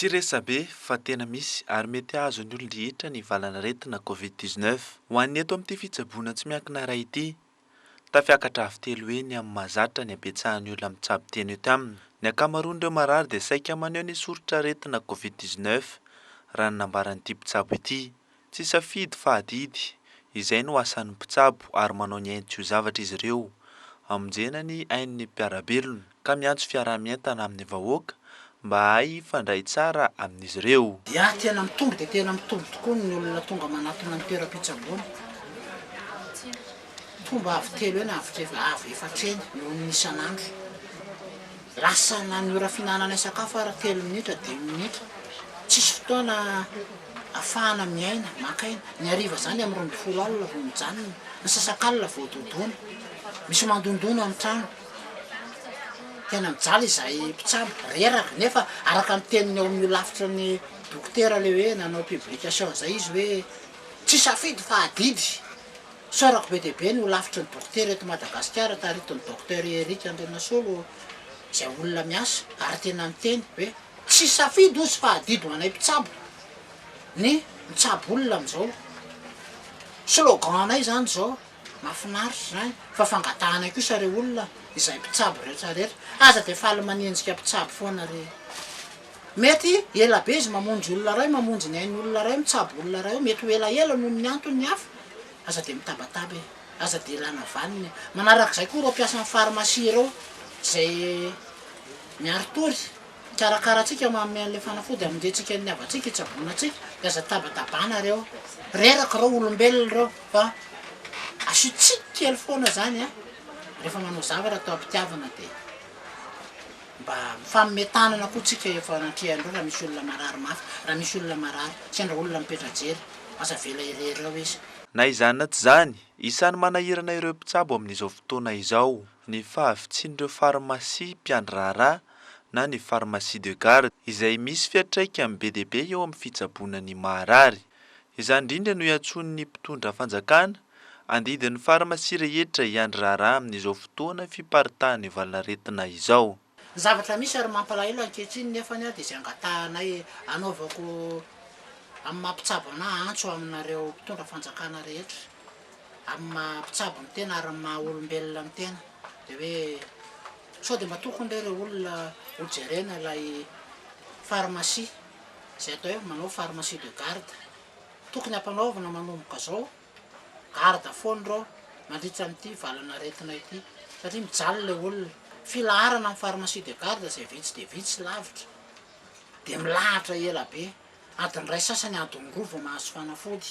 Tsy resabe fa tena misy ary mety azo ny olon-drehetra ny valanaretina COVID-19. Ho an'ny eto amin'ity fitsaboana tsy miankina iray ity, tafiakatra avy telo eny amin'ny mahazatra ny abetsahan'ny olona mitsabo teny eto aminy. Ny ankamaroan'ireo marary dia saika maneho ny soritra retina COVID-19 raha ny nambaran'ity mpitsabo ity. Tsy safidy fa adidy, izay no asan'ny mpitsabo ary manao ny haintsy ho zavatra izy ireo, hamonjena ny ain'ny mpiarabelona ka miantso fiarahamientana amin'ny vahoaka mba hay fandray tsara amin'izy ireo. Ya tena mitombo dia tena mitombo tokoa ny olona tonga manatona ny toeram-pitsaboana. Fomba avy telo eny avy efatreny eo amin'ny isan'andro. Lasa na ny ora finanana sakafo ara 3 minitra 2 minitra. Tsisy fotoana afahana miaina, makaina. Ny hariva zany amin'ny 12 alina vao mijanona, ny sasakalina vao dodona. Misy mandondona amin'ny trano. Tena mijaly izay mpitsabo reraka nefa araka ny teniny eo amin'ny lavitra ny dokotera le hoe nanao publication zay izy hoe tsy safidy fa adidy. Sorako be dia be ny lavitra ny dokotera eto Madagasikara tarito ny dokotera Eric Andrinasolo izay olona miasa ary tena miteny hoe tsy safidy ozy fa adidy ho anay mpitsabo. Ny mitsabo olona amin'izao. Slogan anay zany zao, mahafinaritra zany fa fangatahana kosa reo olona izay mpitsabo rehetrarehetra. Aza dia faly manenjika mpitsabo foana re. Mety ela be izy mamonjy olona ray, mamonjy ny ain'ny olona ray, mitsabo olona ray, mety ho elaela noho ny antony hafa. Aza dia mitabataba, aza dia ilana vaniny. Manarak'izay koa ireo mpiasa amin'ny farmasia ireo izay miaritory karakaratsika manome an'ilay fanafody amin'izay ny avatsika hitsaboanatsika, dia aza tabatabana reo. Reraka ireo olombelona ireo fa asio tsika kely foana zany rehefa manao zavatra atao am-pitiavana dia mba mifammetanana koa tsika efa anatrehan'ireo raha misy olona marary mafy, raha misy olona marary sendra olona mipetrajery, aza vela irereo izy. Na izany na tsy izany, isan'ny manahirana ireo mpitsabo amin'izao fotoana izao ny fahavitsian'ireo farmasia mpiandry raharaha na ny pharmacie de garde izay misy fiantraikany be dia be eo amin'ny fitsaboana ny marary. Izany indrindra no iantson'ny mpitondra fanjakana andidin'ny farmasia rehetra hiandry raharaha amin'izao fotoana fiparitahan'ny valanaretina izao. Zavatra misy ary mampalahelo ankehitriny nefa dia izay angatahanay anaovako amin'ny mampitsabo anahy antso aminareo mpitondra fanjakana rehetra, amin'ny mampitsabo ny tena ary maha olombelona ny tena dia hoe sao dia mba tokony ireo olona ho jerena ilay farmasia izay atao hoe manao pharmacie de garde. Tokony hampanaovana manomboka zao garde foana ireo mandritra amin'ity valanaretina ity satria mijaly ilay olona. Filaharana amin'ny pharmacie de garde izay vitsy dia vitsy lavitra dia milahatra ela be. Adiny ray sasany adiny roa vao mahazo fanafody.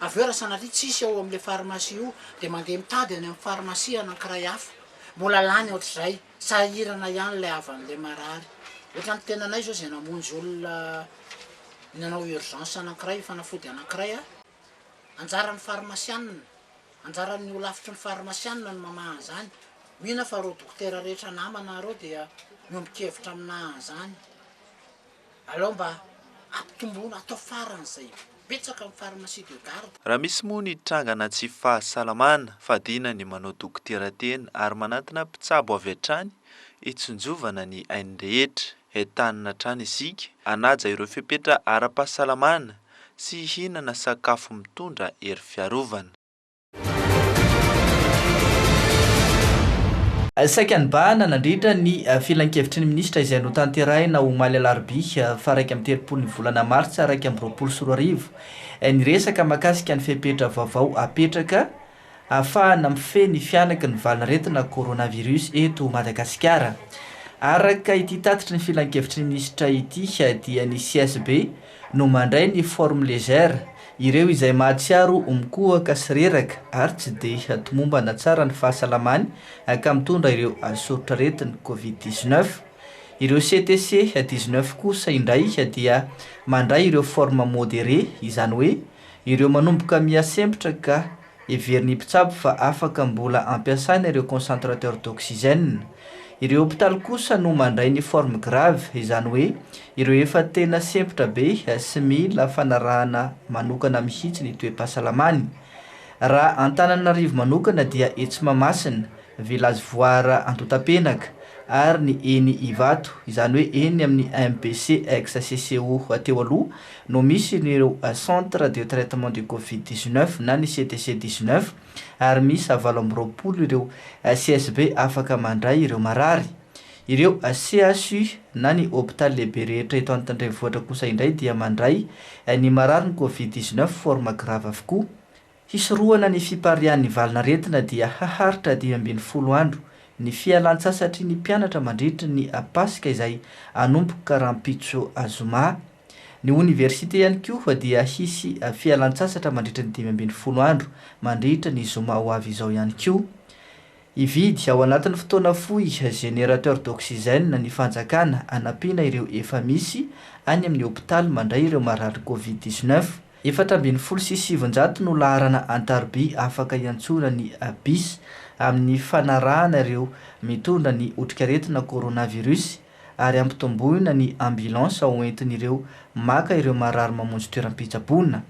Avy eo raha sanatria tsisy eo amin'ilay farmasia io dia mandeha mitady any amin'ny farmasia anankiray hafa. Mbola lany ohatr'izay, sahirana ihany ilay havan'ilay marary. Ohatran'ny tenanay zao izay namonjy olona nanao urgence anankiray, fanafody anankiray anjaran'ny farmasianina, anjaran'ny ho lavitry ny farmasianina ny mamaha zany. Mihina fa reo dokotera rehetra namana reo dia miombon-kevitra aminahy zany. Aleo mba ampitomboana atao faran'izay betsaka amin'ny pharmacie de garde. Raha misy moa ny trangana tsy fahasalamana, fadina ny manao dokotera tena ary manantona mpitsabo avy hatrany hitsinjovana ny ain'ny rehetra, entanina hatrany isika, hanaja ireo fepetra ara-pahasalamana sy hihinana sakafo mitondra hery fiarovana. Saika nibahana nandritra ny filan-kevitry ny minisitra izay notanterahina omaly alarobia fa 1 volana martsa 2024. Ny resaka mahakasika ny fepetra vaovao apetraka ahafahana mifehy fianaky ny valanaretina coronavirus eto Madagasikara. Araka ity tatitry ny filan-kevitry ny minisitra ity dia ny CSB no mandray ny forme légère ireo izay mahatsiaro mikohaka sy reraka ary tsy dia tomombana tsara ny fahasalamany ka mitondra ireo soritra retin'ny COVID-19. Ireo CTC 19 kosa indray dia mandray ireo forme modéré, izany hoe ireo manomboka miasempotra ka heveriny mpitsabo fa afaka mbola ampiasaina ireo concentrateur d'oxygène. Ireo hôpitaly kosa no mandray ny forme grave, izany hoe ireo efa tena sempotra be sy mila fanarahana manokana mihitsy ny toe-pahasalamany. Raha Antananarivo manokana dia Etsimamasina village voire Antotapenaka ary ny eny Ivato izany hoe eny amin'ny MPC ex CCO teo aloha no misy ireo centre de traitement du Covid-19 na ny CTC-19 ary misy 7 ireo CSB afaka mandray ireo marary. Ireo CHU na ny hôpital lehibe rehetra eto Antananarivo kosa indray dia mandray ny marary ny Covid-19 forme grave avokoa. Hisoroana ny fiparian'ny valinaretina dia haharitra 20 andro ny fialan-tsasatry ny mpianatra mandritra ny Pasika izay anomboka Rampitso Azoma. Ny université ihany koa dia hisy fialan-tsasatra mandritra ny 20 andro mandritra ny Zoma ho avy izao ihany koa. Ividy ao anatin'ny fotoana fohy générateur d'oxygène ny fanjakana anampiana ireo efa misy any amin'ny hôpitaly mandray ireo marary Covid-19. 770 no laharana Antarby afaka iantsona ny bis amin'ny fanarahana ireo mitondra ny otrikaretina coronavirus ary ampitomboina ny ambulance ao entin'ireo maka ireo marary mamonjy toeram-pitsaboana.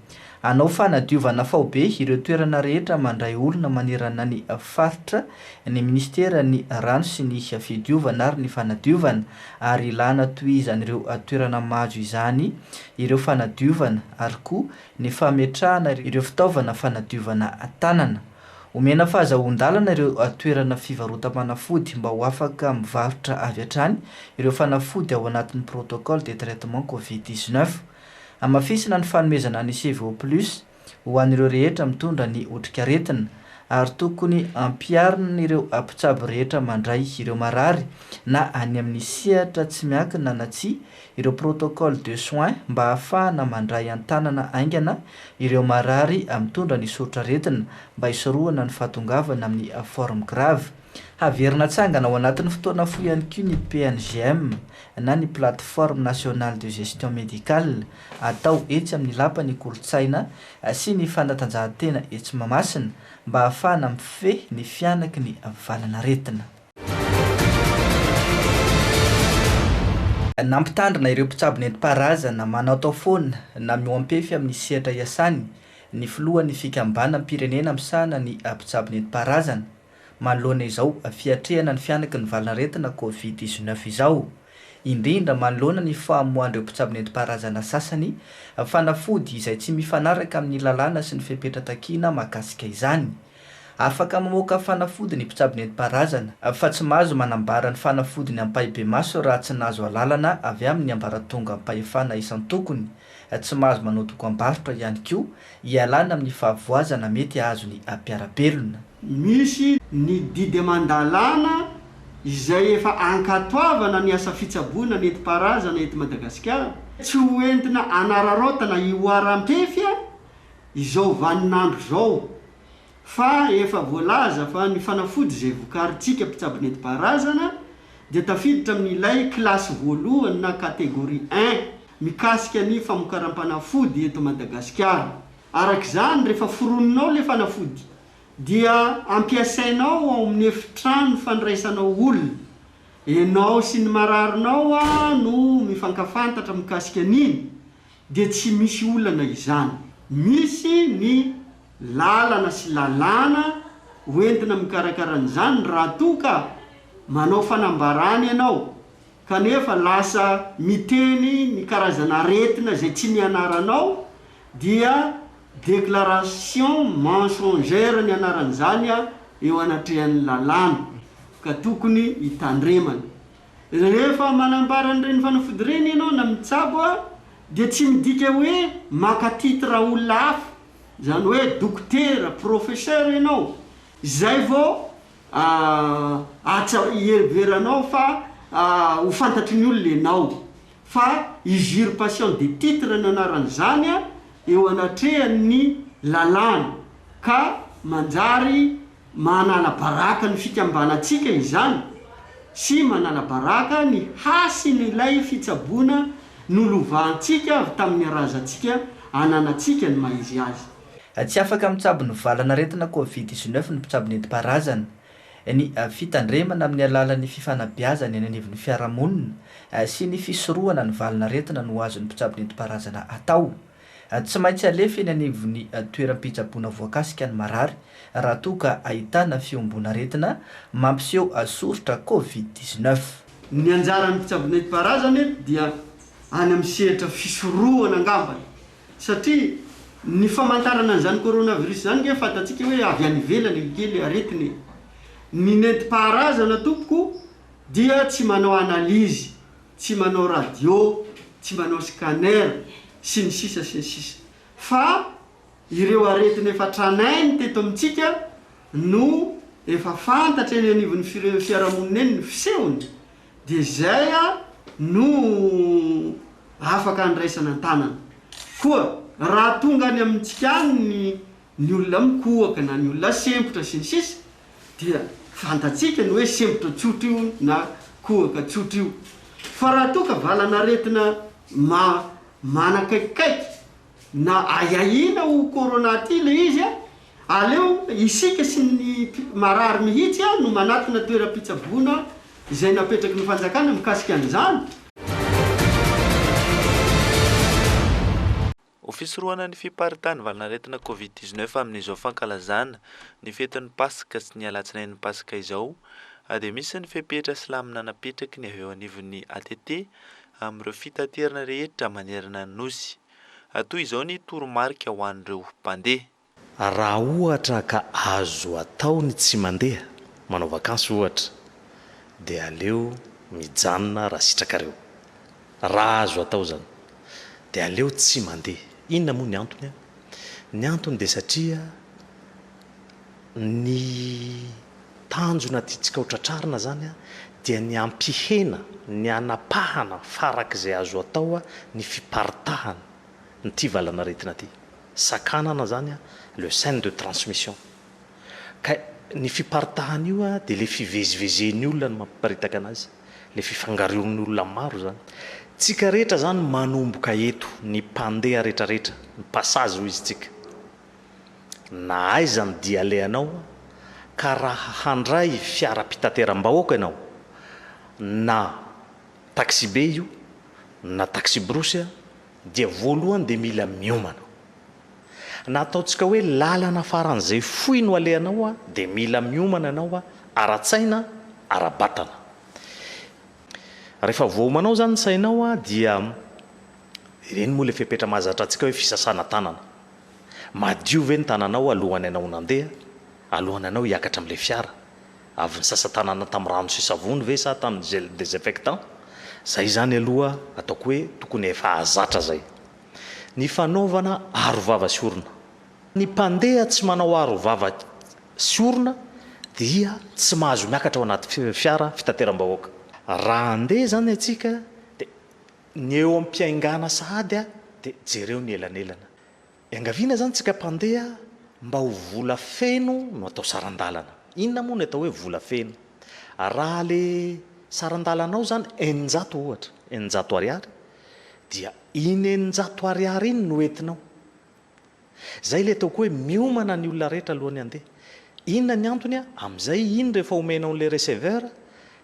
Anao fanadiovana faobe ireo toerana rehetra mandray olona manerana ny faritra ny ministera ny rano sy ny fidiovana ary ny fanadiovana ary ilana toizan'ireo toerana majo izany ireo fanadiovana ary koa ny fametrahana ireo fitaovana fanadiovana tanana. Omena fahazahoan-dalana ireo toerana fivarotam-panafody mba ho afaka mivarotra avy hatrany ireo fanafody ao anatin'ny protocole de traitement Covid-19. Amafisina ny fanomezana ny CVO+ ho an'ireo rehetra mitondra ny otrikaretina ary tokony ampiarina ireo mpitsabo rehetra mandray ireo marary na any amin'ny sehatra tsy miankina na tsy ireo protocole de soins mba ahafahana mandray antanana aingana ireo marary mitondra ny sotraretina mba hisoroana ny fahatongavana amin'ny forme grave. Haverina tsangana ao anatin'ny fotoana fohy ihany koa ny PNGM na ny plateforme nationale de gestion médicale atao etsy amin'ny lapan'ny kolotsaina sy ny fanatanjahantena etsy Mahamasina mba ahafahana mifehy ny fianaky ny valanaretina. Nampitandrina ireo mpitsabo nentim-paharazana manao tao foana na mioampefy amin'ny sehatra iasany ny filohan'ny fikambana pirenena misahana ny mpitsabo nentim-paharazana manoloana izao fiatrehana ny fianaky ny valanaretina Covid-19 izao. Indrindra manoloana ny fahamohan'ireo mpitsabo nentim-paharazana sasany fanafody izay tsy mifanaraka amin'ny lalàna sy ny fipetratakina mahakasika izany. Afaka mamoaka fanafody ny mpitsabo nentim-paharazana fa tsy mahazo manambara ny fanafody ny ampahibe maso raha tsy nahazo alalana avy amin'ny ambaratonga ampahefana isan-tokony. Tsy mahazo manao dokam-barotra ihany koa ialana amin'ny fahavoazana mety ahazo ny mpiarabelona. Misy ny didy mandalana izay efa ankatoavana ny asa fitsaboana nentim-paharazana eto Madagasikara tsy hoentina anararotana ioaram-pefya izao vaninandro zao fa efa voalaza fa ny fanafody zay vokaritsika mpitsabo nentim-paharazana dia tafiditra amin'ilay klasy voalohany na kategoria 1 mikasika ny famokaram-panafody eto Madagasikara. Arak'izany rehefa foroninao le fanafody dia ampiasainao ao amin'ny efitrano fandraisanao olona. Enao sy ny mararinao no mifankafantatra mikasika an'iny dia tsy misy olana izany. Misy ny lalana sy lalàna hoentina mikarakaran'izany raha toka manao fanambarany ianao kanefa lasa miteny ny karazana aretina zay tsy nianaranao dia déclaration mensongère ny anaran'izany eo anatrehan'ny lalàna ka tokony hitandremana. Rehefa manambara an'ireny fanafody ireny ianao na mitsabo dia tsy midika hoe maka titre olona hafa, zany hoe dokotera, professeur ianao, zay vao iheveranao fa ho fantatry ny olona ianao, fa usurpation de titre ny anaran'izany eo anatrehan'ny lalàna ka manjary manala baraka ny fikambanantsika izany sy manala baraka ny hasin'ilay fitsaboana nolovantsika avy tamin'ny arazantsika ananatsika ny maizy azy. Tsy afaka mitsabo ny valanaretina Covid-19 ny mpitsabo nentim-paharazana. Ny fitandremana amin'ny alalan'ny fifanabeazana eny anivon'ny fiarahamonina sy ny fisorohana ny valanaretina no azon'ny mpitsabo nentim-paharazana atao. Tsy maintsy alefa eny anivon'ny toeram-pitsaboana voakasika ny marary raha toa ka ahitana fiombona aretina mampiseho soritra Covid-19. Ny anjaran'ny fitsaboana nentim-paharazana dia any amin'ny sehatra fisorohana angambany satria ny famantarana an'izany coronavirus zany nge fantatsika hoe avy any ivelany kely aretiny. Ny nentim-paharazana tompoko dia tsy manao analizy, tsy manao radio, tsy manao scanner sy ny sisa sy ny sisa, fa ireo aretiny efa tranainy teto amintsika no efa fantatra eny anivon'ny fiarahamonina eny ny fisehony, dia zay no afaka andraisana an-tanana. Koa raha tonga any amintsika any ny olona mikohaka na ny olona sempotra sy ny sisa, dia fantatsika ny hoe sempotra tsotra io na kohaka tsotra io. Fa raha toa ka valana aretina manakaikikaiky na ayaina ho corona ty le izy aleo isika sy ny marary mihitsy no manatona toeram-pitsaboana izay napetraky ny fanjakana mikasika an'izany. Ho fisorohana ny fiparitany valanaretina Covid-19 amin'izao fankalazana ny fetin'ny Pasika sy ny alatsinain'ny Pasika izao, dia misy ny fepetra silamo nanapetraky ny avy eo anivon'ny ATT amin'ireo fitaterana rehetra manerana ny nosy. Toy izao ny toromarika ho an'ireo mpandeha. Raha ohatra ka azo atao ny tsy mandeha manao vakansy ohatra, dia aleo mijanona raha sitrakareo. Raha azo atao zany dia aleo tsy mandeha. Inona moa ny antony? Ny antony dia satria ny tanjona tiantsika ho tratrarina zany dia ny ampihena, ny anapahana farak'izay azo atao ny fiparitahana ny ty valanaretina ty. Sakanana zany le chaîne de transmission. Ka ny fiparitahana io dia le fivezivezen'ny olona no mampiparitaka anazy, le fifangaron'ny olona maro zany. Tsika rehetra zany manomboka eto, ny mpandeha rehetrarehetra, ny pasazy ho izy tsika. Na aiza ny dia alehanao ka raha handray fiara-pitateram-bahoaka ianao, na taxi be io na taxi brosy, dia voalohany dia mila miomana. Na ataontsika hoe lalana faran'izay fohy no alehanao dia mila miomana ianao ara-tsaina, ara-batana. Rehefa voaomanao zany sainao dia ireny moa le fepetra mahazatra antsika hoe fisasana tanana. Madio ve ny tananao alohany ianao nandeha, alohany ianao hiakatra amin'ilay fiara, avy ny sasa-tanana tamin'ny rano sy savony ve sa tamin'ny gel désinfectant? Zay zany aloha ataoko hoe tokony efa ahazatra zay. Ny fanaovana arovava sy orona. Ny mpandeha tsy manao arovava sy orona dia tsy mahazo miakatra ao anaty fiara fitateram-bahoaka. Raha andeha zany atsika dia ny eo am-piaingana sahady dia jereo ny elanelana. Angaviana zany tsika mpandeha mba ho vola feno no atao sarandalana. Inona moa no atao hoe vola feno? Raha le sarandalanao zany 900 ohatra, 900 ariary, dia iny 900 ariary iny no entinao. Zay le ataoko hoe miomana ny olona rehetra alohany andeha. Inona ny antony? Amin'izay iny rehefa omenao le receveur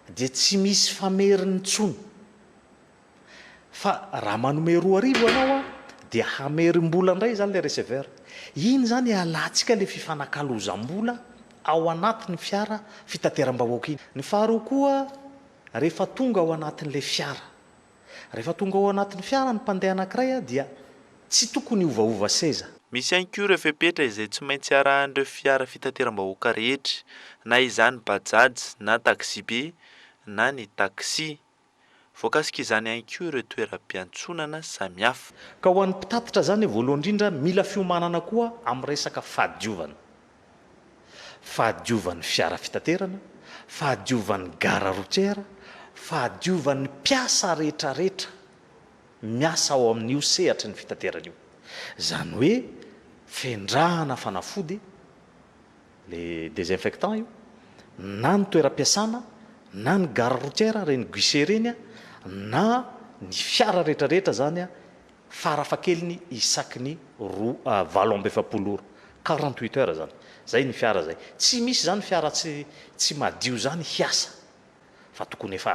dia tsy misy fameriny tsony. Fa raha manome 2 arivo ianao dia hamerim-bola indray zany le receveur. Iny zany alantsika le fifanankalozam-bola ao anatin'ny fiara fitateram-bahoaka iny. Ny faharoa koa, rehefa tonga ao anatin'le fiara, rehefa tonga ao anatin'ny fiara ny mpandeha anankiray dia tsy tokony ovaova seza. Misy ihany koa ireo fepetra izay tsy maintsy arahan'ireo fiara fitateram-bahoaka rehetra, na izany bajaj na taxi be na ny taxi. Voakasika izany ihany koa ireo toeram-piantsonana samihafa. Ka ho an'ny mpitatitra zany voalohany indrindra mila fiomanana koa amin'ny resaka fahadiovana. Fahadiovan'ny fiara fitaterana, fahadiovan'ny gara routière, fahadiovan'ny mpiasa rehetrarehetra miasa ao amin'io sehatra ny fitaterana io. Zany hoe fendrahana fanafody, le désinfectant io, na ny toeram-piasana, na ny gara routière reny guichet reny, na ny fiara rehetrarehetra zany farafakeliny isaky ny 7 ora, 48 heures zany. Zay ny fiara zay. Tsy misy zany fiara tsy madio zany hiasa. fa tokony efa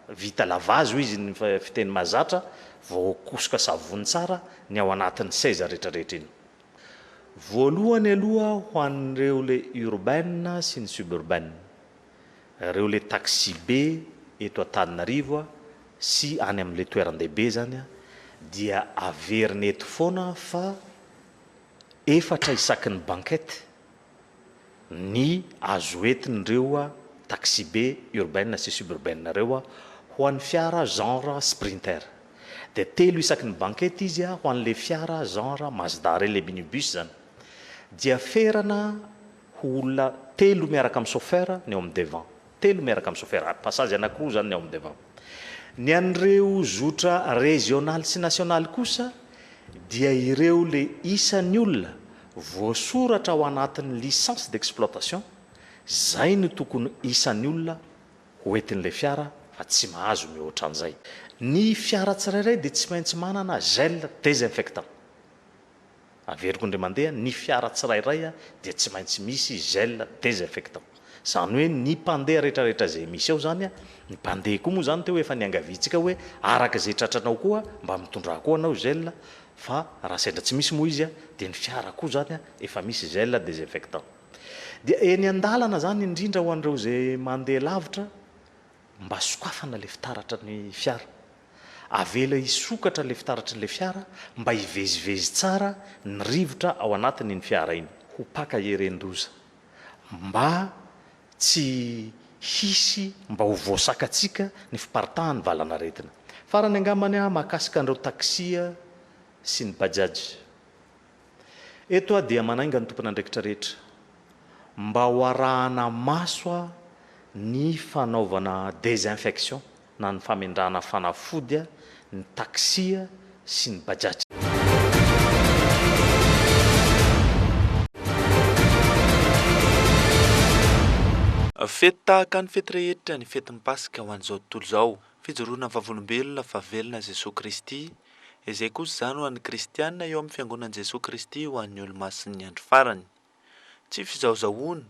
vita lavazo izy ny fiteny mazatra voakosoka savony tsara ny ao anatin'ny seza rehetrarehetra iny voalohany aloha ho an'ireo le urbaine sy ny suburbaine reo le taxi be eto Antananarivo sy any amin'le toeran-dehibe zany dia averina eto foana fa efatra isaky ny bankety ny azo entin'ireo taxi be urbaine sy suburbaine reo ho an'ny fiara genre sprinter de telo isaky ny bankety izy ho an'le fiara genre Mazda le minibus zany dia ferana olona telo miaraka amin'ny chauffeur ny ao amin'ny devant telo miaraka amin'ny chauffeur passage anankiroa zany ny ao amin'ny devant ny an'ireo zotra régional sy national kosa dia ireo le isan'ny olona voasoratra ao anatin'ny licence d'exploitation zay ny tokony isan'ny olona hoentin'le fiara fa tsy mahazo mihoatra an'izay ny fiara tsirairay dia tsy maintsy manana gel désinfectant averiko indray mandeha ny fiara tsirairay dia tsy maintsy misy gel désinfectant zany hoe ny mpandeha rehetrarehetra zay misy ao zany ny mpandeha koa moa zany teo efa niangaviantsika hoe araka izay tratranao koa mba mitondra koa anao gel fa raha sendra tsy misy moa izy dia ny fiara koa zany efa misy gel désinfectant dia eny an-dalana zany indrindra ho an'ireo zay mandeha lavitra mba sokafana le fitaratra ny fiara avela isokatra le fitaratry le fiara mba hivezivezy tsara ny rivotra ao anatiny ny fiara iny ho paka herendoza mba tsy hisy mba ho voasakatsika ny fiparitahan'ny valana retina farany angambany mahakasika an'ireo taxia sy ny bajaj eto dia manainga ny tompona andraikitra rehetra mba ho arahana maso ny fanaovana désinfection na ny famindrana fanafody ny taxia sy ny bajaj fety tahaka ny fety rehetra ny fety mipasika ho an'izao tontolo izao fijoroana vavolombelona fa velona Jesosy Kristy izay kosa zany ho an'ny kristianina eo amin'ny fiangonan'i Jesosy Kristy ho an'ny olo-masiny ny andro farany tsy fizaozahoana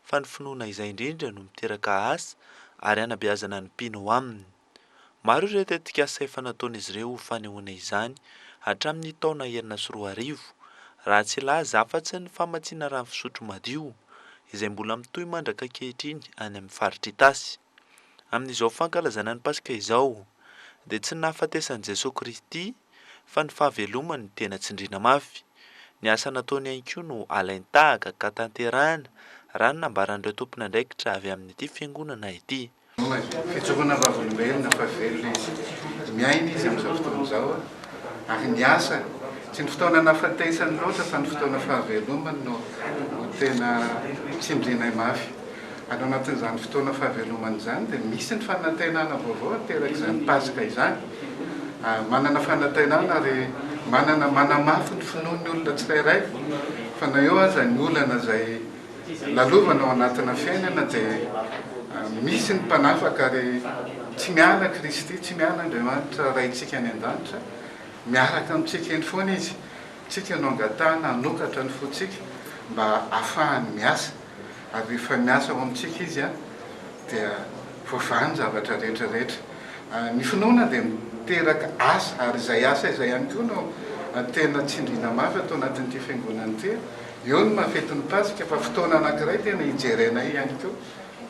fa ny finoana izay indrindra no miteraka asa ary anabeazana ny mpino aminy maro ireo tetika asa efa nataon'izy ireo fanehoana izany hatramin'ny taona 2010 raha tsy laza afa-tsy ny famatsiana rano fisotro madio izay mbola mitohy mandraka ankehitriny any amin'ny faritra Itasy amin'izao fankalazana ny pasika izao dia tsy nahafatesan'i Jesosy Kristy fa ny fahavelomany ny tena tsindriana mafy ny asa nataony ihany koa no alain-tahaka ka tanterahana raha ny nambaran'ireo tompona andraikitra avy amin'ity fiangonana ity fijoroana vavolombelona fa velona izy miaina izy amin'izao fotoana izao ary ny asa tsy ny fotoana nahafatesany loatra fa ny fotoana fahavelomany no tena tsindriana mafy ary anatin'izany fotoana fahavelomany izany dia misy ny fanantenana vaovao teraka izany pasika izany manana fanantenana ary manana manamafy ny finoany olona tsirairay fa na eo aza ny olana izay lalovana ao anatina fiainana dia misy ny mpanafaka ary tsy miala Kristy tsy miala Andriamanitra raintsika any an-danitra miaraka amintsika eny foana izy tsika no angatahana hanokatra ny fotsika mba ahafahany miasa ary rehefa miasa ao amintsika izy dia voavany zavatra rehetrarehetra ny finoana dia miteraka asa ary izay asa izay ihany koa no tena tsindriana mafy atao anatin'ity fiangonana ity eo no mahafetin'ny pasika fa fotoana anankiray tena hijerenay ihany koa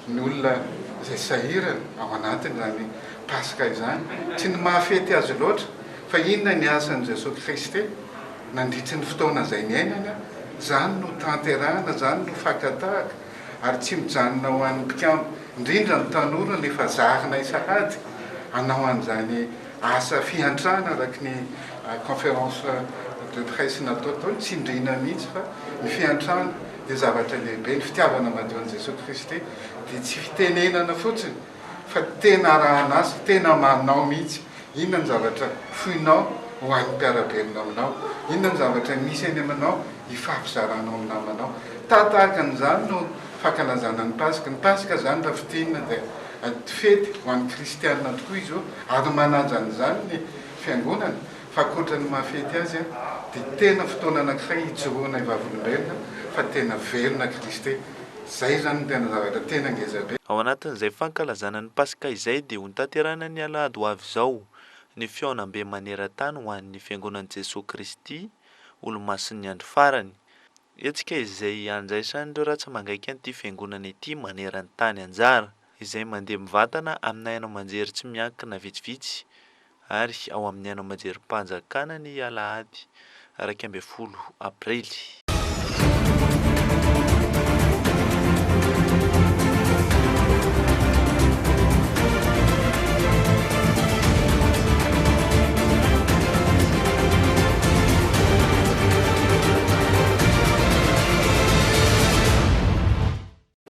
ny olona izay sahirana ao anatiny zany pasika izany tsy ny mahafety azy loatra fa inona ny asan'i Jesosy Kristy nandritry ny fotoana izay niainana zany no tanterahana zany no fakatahaka ary tsy mijanona ho an'ny mpikamo indrindra ny tanora nefa zarina isahady hanao an'izany asa fiantrana araka ny conférence de presse natao tao tsindriana mihitsy fa ny fiantrana dia zavatra lehibe ny fitiavana madio an'i Jesosy Kristy dia tsy fitenenana fotsiny fa tena arahana azy tena manao mihitsy inona ny zavatra foinao ho an'ny mpiarabelona aminao inona ny zavatra misy eny aminao hifampizaranao amin'ny namanao tahaka an'izany no fankalazana ny pasika zany raha fitinina dia fety ho an'ny kristianina tokoa izy io ary manaja an'izany ny fiangonana fa akoatra ny mahafety azy dia tena fotoana anankiray hijoroana vavolombelona fa tena velona Kristy zay zany tena zavatra tena ngeza be. Ao anatin'izay fankalazana ny Pasika izay dia ho notanterana ny alahady ho avy izao ny fihaonam-be maneran-tany ho an'ny Fiangonan'i Jesosy Kristy olo-mason'ny andro farany. Hetsika izay anjaisany ireo ratsy mangaika an'ity fiangonana ity maneran-tany anjara izay mandeha mivantana amin'ny haino aman-jery tsy miankina vitsivitsy ary ao amin'ny haino aman-jerim-panjakana ny alahady 20 Aprily.